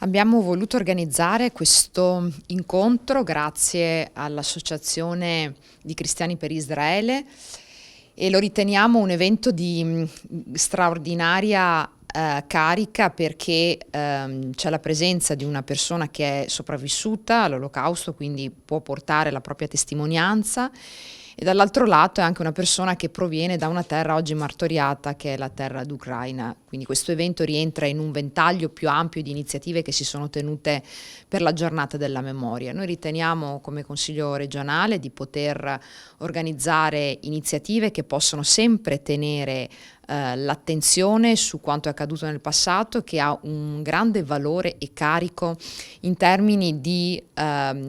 Abbiamo voluto organizzare questo incontro grazie all'Associazione di Cristiani per Israele e lo riteniamo un evento di straordinaria carica perché c'è la presenza di una persona che è sopravvissuta all'Olocausto, quindi può portare la propria testimonianza, e dall'altro lato è anche una persona che proviene da una terra oggi martoriata, che è la terra d'Ucraina. Quindi questo evento rientra in un ventaglio più ampio di iniziative che si sono tenute per la giornata della memoria. Noi riteniamo come Consiglio regionale di poter organizzare iniziative che possono sempre tenere l'attenzione su quanto è accaduto nel passato, che ha un grande valore e carico in termini di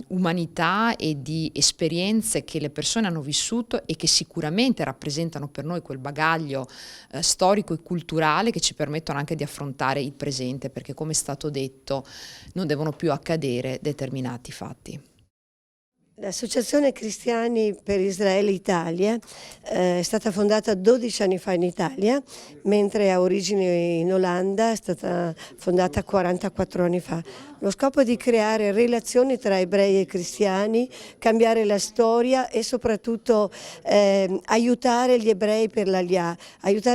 umanità e di esperienze che le persone hanno vissuto e che sicuramente rappresentano per noi quel bagaglio storico e culturale che ci permettono anche di affrontare il presente, perché come è stato detto non devono più accadere determinati fatti. L'Associazione Cristiani per Israele Italia è stata fondata 12 anni fa in Italia, mentre ha origini in Olanda, è stata fondata 44 anni fa. Lo scopo è di creare relazioni tra ebrei e cristiani, cambiare la storia e soprattutto aiutare gli ebrei per l'Aliyah.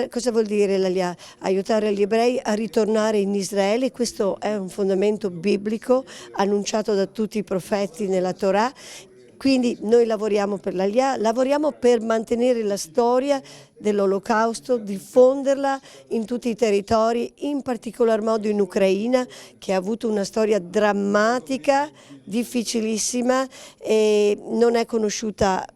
Cosa vuol dire l'Aliyah? Aiutare gli ebrei a ritornare in Israele, questo è un fondamento biblico annunciato da tutti i profeti nella Torah. Quindi noi lavoriamo per l'Aliyah, lavoriamo per mantenere la storia dell'Olocausto, diffonderla in tutti i territori, in particolar modo in Ucraina, che ha avuto una storia drammatica, difficilissima e non è conosciuta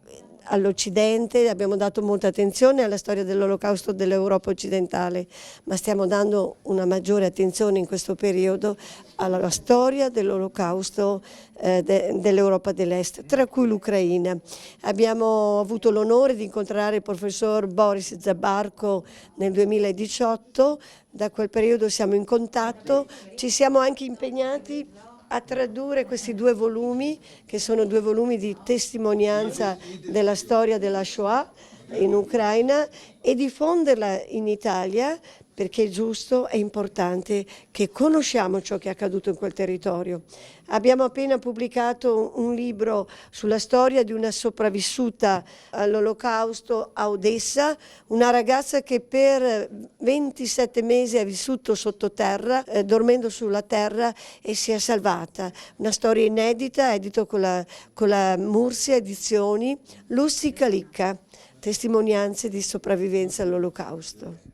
all'Occidente. Abbiamo dato molta attenzione alla storia dell'Olocausto dell'Europa occidentale, ma stiamo dando una maggiore attenzione in questo periodo alla storia dell'Olocausto dell'Europa dell'Est, tra cui l'Ucraina. Abbiamo avuto l'onore di incontrare il professor Boris Zabarko nel 2018, da quel periodo siamo in contatto, ci siamo anche impegnati a tradurre questi due volumi, che sono due volumi di testimonianza della storia della Shoah in Ucraina, e diffonderla in Italia, perché è giusto, è importante che conosciamo ciò che è accaduto in quel territorio. Abbiamo appena pubblicato un libro sulla storia di una sopravvissuta all'Olocausto a Odessa, una ragazza che per 27 mesi ha vissuto sottoterra, dormendo sulla terra, e si è salvata. Una storia inedita, edito con la Mursia Edizioni, Lustica Licca, testimonianze di sopravvivenza all'Olocausto.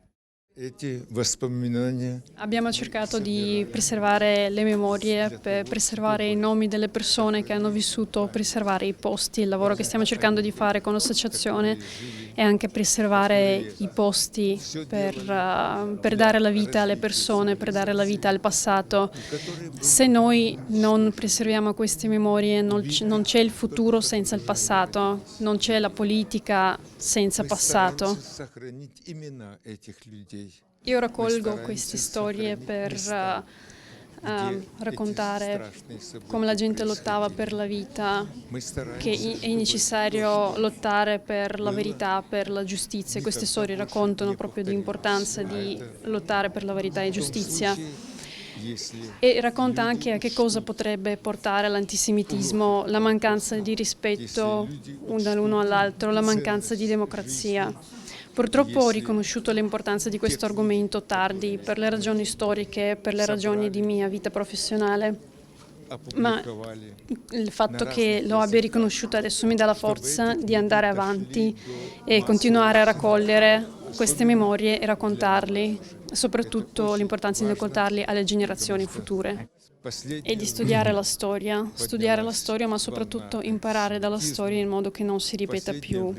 Abbiamo cercato di preservare le memorie, per preservare i nomi delle persone che hanno vissuto, preservare i posti. Il lavoro che stiamo cercando di fare con l'associazione è anche preservare i posti per dare la vita alle persone, per dare la vita al passato. Se noi non preserviamo queste memorie, non c'è il futuro senza il passato, non c'è la politica senza passato. Io raccolgo queste storie per raccontare come la gente lottava per la vita, che è necessario lottare per la verità, per la giustizia. Queste storie raccontano proprio l'importanza di lottare per la verità e giustizia. E racconta anche a che cosa potrebbe portare l'antisemitismo, la mancanza di rispetto dall'uno all'altro, la mancanza di democrazia. Purtroppo ho riconosciuto l'importanza di questo argomento tardi, per le ragioni storiche, per le ragioni di mia vita professionale, ma il fatto che lo abbia riconosciuto adesso mi dà la forza di andare avanti e continuare a raccogliere queste memorie e raccontarli, soprattutto l'importanza di raccontarli alle generazioni future. E di studiare la storia, ma soprattutto imparare dalla storia in modo che non si ripeta più.